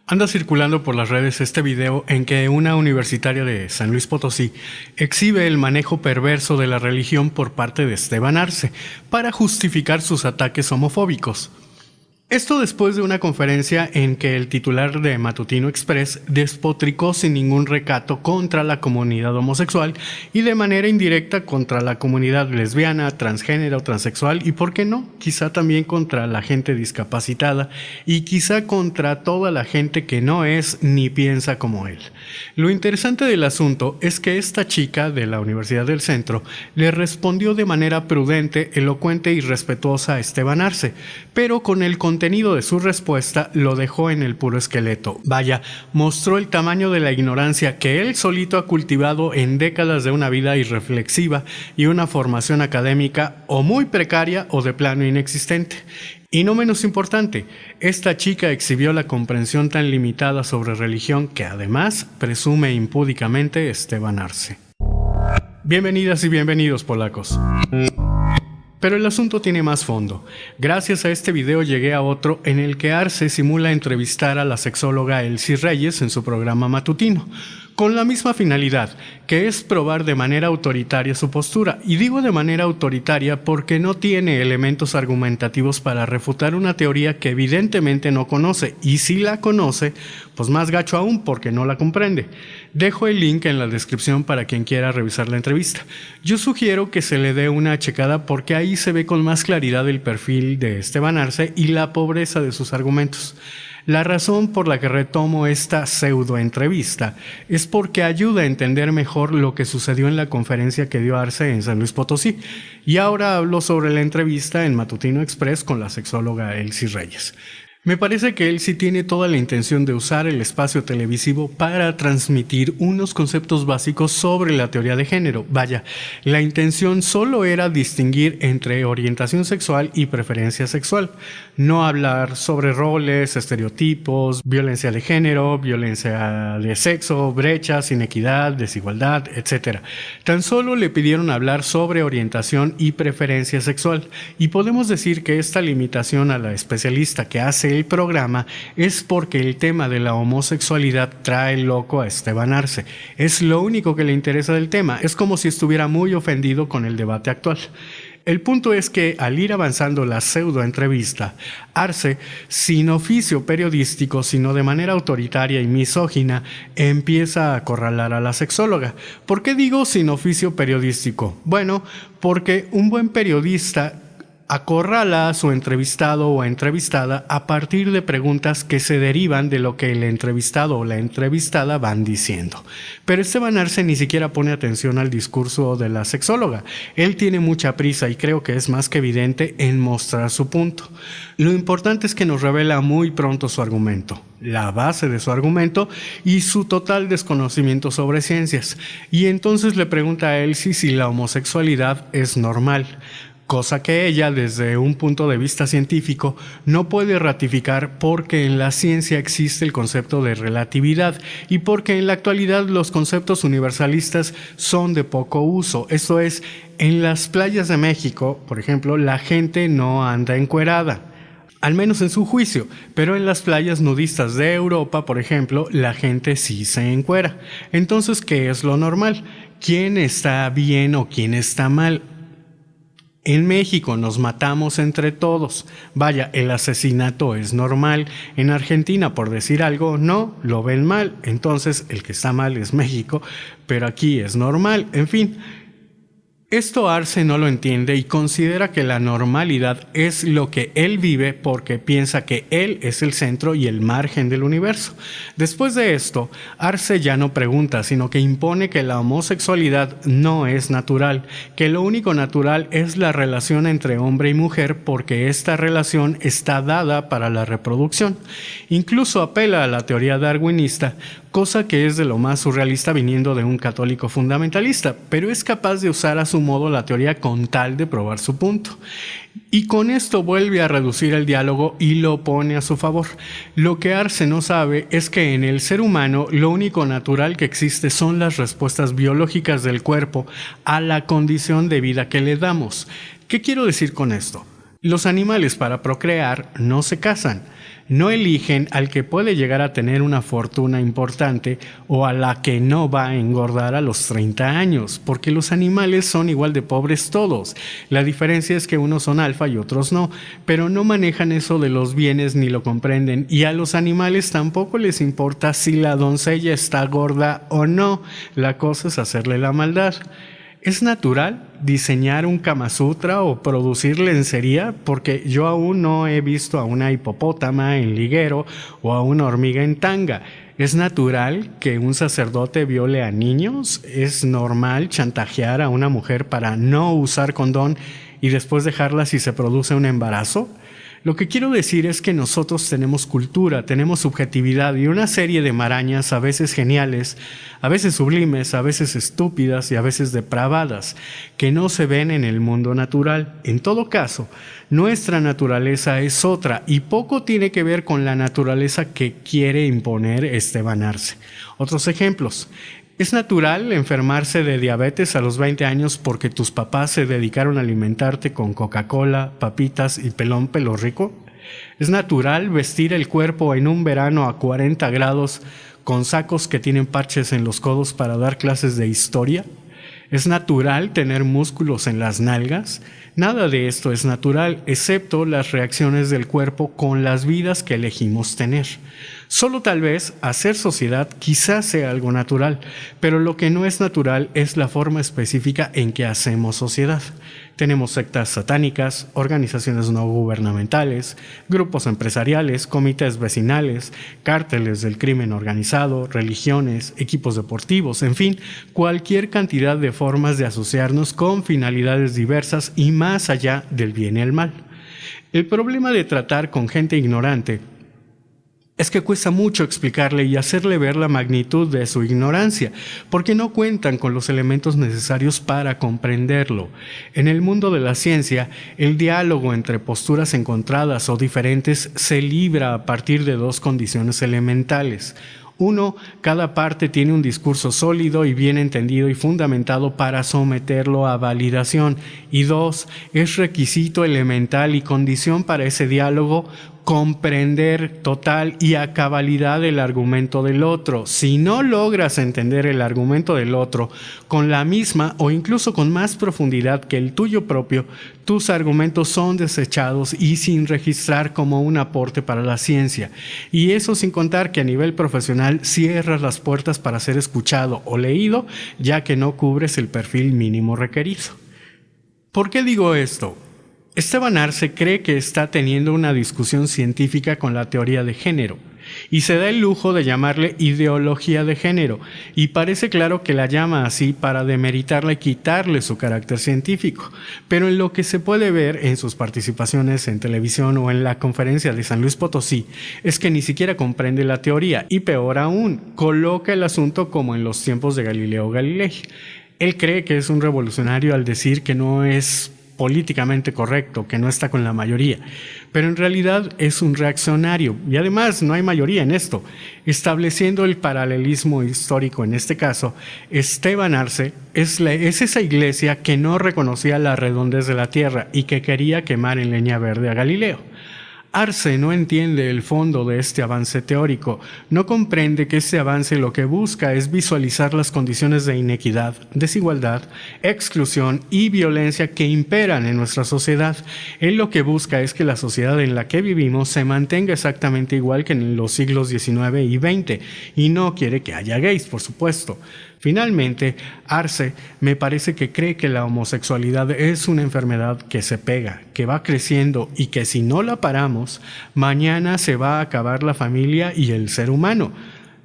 Anda circulando por las redes este video en que una universitaria de San Luis Potosí exhibe el manejo perverso de la religión por parte de Esteban Arce para justificar sus ataques homofóbicos. Esto después de una conferencia en que el titular de Matutino Express despotricó sin ningún recato contra la comunidad homosexual y de manera indirecta contra la comunidad lesbiana, transgénero, transexual y, por qué no, quizá también contra la gente discapacitada y quizá contra toda la gente que no es ni piensa como él. Lo interesante del asunto es que esta chica de la Universidad del Centro le respondió de manera prudente, elocuente y respetuosa a Esteban Arce, pero con el contenido de su respuesta lo dejó en el puro esqueleto. Vaya, mostró el tamaño de la ignorancia que él solito ha cultivado en décadas de una vida irreflexiva y una formación académica o muy precaria o de plano inexistente. Y no menos importante, esta chica exhibió la comprensión tan limitada sobre religión que además presume impúdicamente Esteban Arce. Bienvenidas y bienvenidos, polacos. Pero el asunto tiene más fondo. Gracias a este video llegué a otro en el que Arce simula entrevistar a la sexóloga Elsie Reyes en su programa matutino, con la misma finalidad, que es probar de manera autoritaria su postura. Y digo de manera autoritaria porque no tiene elementos argumentativos para refutar una teoría que evidentemente no conoce, y si la conoce, pues más gacho aún porque no la comprende. Dejo el link en la descripción para quien quiera revisar la entrevista. Yo sugiero que se le dé una checada porque ahí se ve con más claridad el perfil de Esteban Arce y la pobreza de sus argumentos. La razón por la que retomo esta pseudo-entrevista es porque ayuda a entender mejor lo que sucedió en la conferencia que dio Arce en San Luis Potosí. Y ahora hablo sobre la entrevista en Matutino Express con la sexóloga Elsie Reyes. Me parece que él sí tiene toda la intención de usar el espacio televisivo para transmitir unos conceptos básicos sobre la teoría de género. Vaya, la intención solo era distinguir entre orientación sexual y preferencia sexual. No hablar sobre roles, estereotipos, violencia de género, violencia de sexo, brechas, inequidad, desigualdad, etc. Tan solo le pidieron hablar sobre orientación y preferencia sexual. Y podemos decir que esta limitación a la especialista que hace el programa es porque el tema de la homosexualidad trae loco a Esteban Arce. Es lo único que le interesa del tema. Es como si estuviera muy ofendido con el debate actual. El punto es que al ir avanzando la pseudo-entrevista, Arce, sin oficio periodístico, sino de manera autoritaria y misógina, empieza a acorralar a la sexóloga. ¿Por qué digo sin oficio periodístico? Bueno, porque un buen periodista acorrala a su entrevistado o entrevistada a partir de preguntas que se derivan de lo que el entrevistado o la entrevistada van diciendo. Pero Esteban Arce ni siquiera pone atención al discurso de la sexóloga. Él tiene mucha prisa y creo que es más que evidente en mostrar su punto. Lo importante es que nos revela muy pronto su argumento, la base de su argumento y su total desconocimiento sobre ciencias. Y entonces le pregunta a Elsie si la homosexualidad es normal, cosa que ella, desde un punto de vista científico, no puede ratificar porque en la ciencia existe el concepto de relatividad y porque en la actualidad los conceptos universalistas son de poco uso. Esto es, en las playas de México, por ejemplo, la gente no anda encuerada, al menos en su juicio, pero en las playas nudistas de Europa, por ejemplo, la gente sí se encuera. Entonces, ¿qué es lo normal? ¿Quién está bien o quién está mal? En México nos matamos entre todos. Vaya, el asesinato es normal. En Argentina, por decir algo, no, lo ven mal. Entonces, el que está mal es México, pero aquí es normal. En fin, esto Arce no lo entiende y considera que la normalidad es lo que él vive porque piensa que él es el centro y el margen del universo. Después de esto, Arce ya no pregunta, sino que impone que la homosexualidad no es natural, que lo único natural es la relación entre hombre y mujer porque esta relación está dada para la reproducción. Incluso apela a la teoría darwinista, cosa que es de lo más surrealista viniendo de un católico fundamentalista, pero es capaz de usar a su modo la teoría con tal de probar su punto. Y con esto vuelve a reducir el diálogo y lo pone a su favor. Lo que Arce no sabe es que en el ser humano lo único natural que existe son las respuestas biológicas del cuerpo a la condición de vida que le damos. ¿Qué quiero decir con esto? Los animales para procrear no se casan. No eligen al que puede llegar a tener una fortuna importante o a la que no va a engordar a los 30 años, porque los animales son igual de pobres todos. La diferencia es que unos son alfa y otros no, pero no manejan eso de los bienes ni lo comprenden, y a los animales tampoco les importa si la doncella está gorda o no. La cosa es hacerle la maldad. ¿Es natural diseñar un Kama Sutra o producir lencería? Porque yo aún no he visto a una hipopótama en liguero o a una hormiga en tanga. ¿Es natural que un sacerdote viole a niños? ¿Es normal chantajear a una mujer para no usar condón y después dejarla si se produce un embarazo? Lo que quiero decir es que nosotros tenemos cultura, tenemos subjetividad y una serie de marañas, a veces geniales, a veces sublimes, a veces estúpidas y a veces depravadas, que no se ven en el mundo natural. En todo caso, nuestra naturaleza es otra y poco tiene que ver con la naturaleza que quiere imponer Esteban Arce. Otros ejemplos. ¿Es natural enfermarse de diabetes a los 20 años porque tus papás se dedicaron a alimentarte con Coca-Cola, papitas y pelón pelo rico? ¿Es natural vestir el cuerpo en un verano a 40 grados con sacos que tienen parches en los codos para dar clases de historia? ¿Es natural tener músculos en las nalgas? Nada de esto es natural, excepto las reacciones del cuerpo con las vidas que elegimos tener. Solo tal vez hacer sociedad quizás sea algo natural, pero lo que no es natural es la forma específica en que hacemos sociedad. Tenemos sectas satánicas, organizaciones no gubernamentales, grupos empresariales, comités vecinales, cárteles del crimen organizado, religiones, equipos deportivos, en fin, cualquier cantidad de formas de asociarnos con finalidades diversas y más allá del bien y el mal. El problema de tratar con gente ignorante es que cuesta mucho explicarle y hacerle ver la magnitud de su ignorancia, porque no cuentan con los elementos necesarios para comprenderlo. En el mundo de la ciencia, el diálogo entre posturas encontradas o diferentes se libra a partir de dos condiciones elementales. 1. Cada parte tiene un discurso sólido y bien entendido y fundamentado para someterlo a validación. Y 2. Es requisito elemental y condición para ese diálogo comprender total y a cabalidad el argumento del otro. Si no logras entender el argumento del otro con la misma o incluso con más profundidad que el tuyo propio, tus argumentos son desechados y sin registrar como un aporte para la ciencia. Y eso sin contar que a nivel profesional cierras las puertas para ser escuchado o leído, ya que no cubres el perfil mínimo requerido. ¿Por qué digo esto? Esteban Arce cree que está teniendo una discusión científica con la teoría de género y se da el lujo de llamarle ideología de género, y parece claro que la llama así para demeritarla y quitarle su carácter científico, pero en lo que se puede ver en sus participaciones en televisión o en la conferencia de San Luis Potosí es que ni siquiera comprende la teoría y peor aún, coloca el asunto como en los tiempos de Galileo Galilei. Él cree que es un revolucionario al decir que no es políticamente correcto, que no está con la mayoría, pero en realidad es un reaccionario y además no hay mayoría en esto. Estableciendo el paralelismo histórico en este caso, Esteban Arce es esa iglesia que no reconocía la redondez de la tierra y que quería quemar en leña verde a Galileo. Arce no entiende el fondo de este avance teórico, no comprende que este avance lo que busca es visualizar las condiciones de inequidad, desigualdad, exclusión y violencia que imperan en nuestra sociedad. Él lo que busca es que la sociedad en la que vivimos se mantenga exactamente igual que en los siglos XIX y XX, y no quiere que haya gays, por supuesto. Finalmente, Arce me parece que cree que la homosexualidad es una enfermedad que se pega, que va creciendo y que si no la paramos, mañana se va a acabar la familia y el ser humano.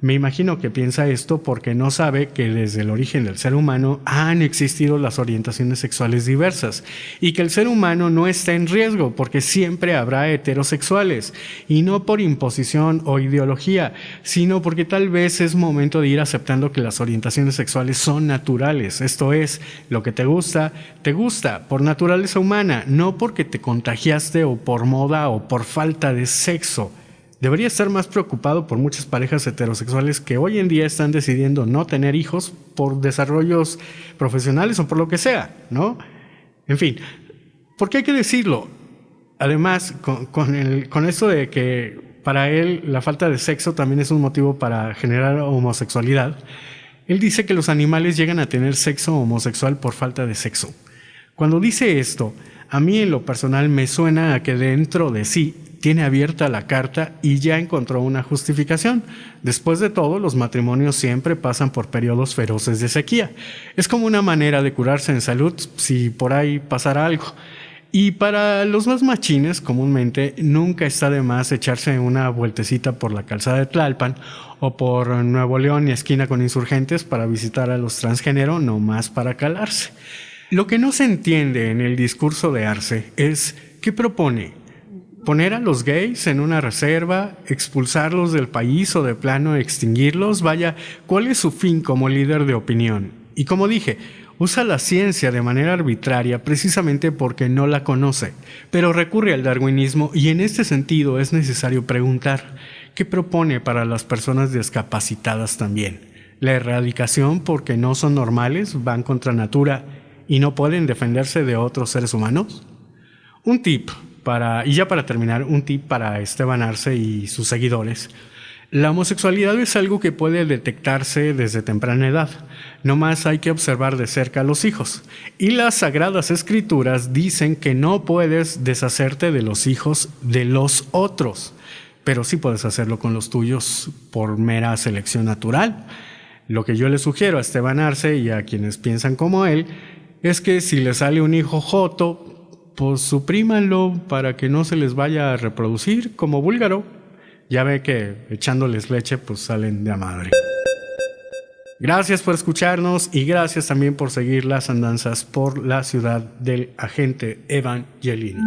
Me imagino que piensa esto porque no sabe que desde el origen del ser humano han existido las orientaciones sexuales diversas y que el ser humano no está en riesgo porque siempre habrá heterosexuales, y no por imposición o ideología, sino porque tal vez es momento de ir aceptando que las orientaciones sexuales son naturales. Esto es, lo que te gusta por naturaleza humana, no porque te contagiaste o por moda o por falta de sexo. Debería estar más preocupado por muchas parejas heterosexuales que hoy en día están decidiendo no tener hijos por desarrollos profesionales o por lo que sea, ¿no? En fin, ¿por qué hay que decirlo? Además, con esto de que para él la falta de sexo también es un motivo para generar homosexualidad. Él dice que los animales llegan a tener sexo homosexual por falta de sexo. Cuando dice esto, a mí en lo personal me suena a que dentro de sí tiene abierta la carta y ya encontró una justificación. Después de todo, los matrimonios siempre pasan por periodos feroces de sequía. Es como una manera de curarse en salud si por ahí pasara algo. Y para los más machines, comúnmente, nunca está de más echarse una vueltecita por la calzada de Tlalpan o por Nuevo León y esquina con Insurgentes para visitar a los transgénero, no más para calarse. Lo que no se entiende en el discurso de Arce es ¿qué propone? ¿Poner a los gays en una reserva? ¿Expulsarlos del país o de plano extinguirlos? Vaya, ¿cuál es su fin como líder de opinión? Y como dije, usa la ciencia de manera arbitraria precisamente porque no la conoce, pero recurre al darwinismo y en este sentido es necesario preguntar ¿qué propone para las personas discapacitadas también? ¿La erradicación porque no son normales, van contra natura y no pueden defenderse de otros seres humanos? Un tip para Esteban Arce y sus seguidores. La homosexualidad es algo que puede detectarse desde temprana edad. No más hay que observar de cerca a los hijos. Y las Sagradas Escrituras dicen que no puedes deshacerte de los hijos de los otros, pero sí puedes hacerlo con los tuyos por mera selección natural. Lo que yo le sugiero a Esteban Arce y a quienes piensan como él es que si le sale un hijo joto, pues suprímanlo para que no se les vaya a reproducir como búlgaro. Ya ve que echándoles leche pues salen de a madre. Gracias por escucharnos y gracias también por seguir las andanzas por la ciudad del agente Evangelino.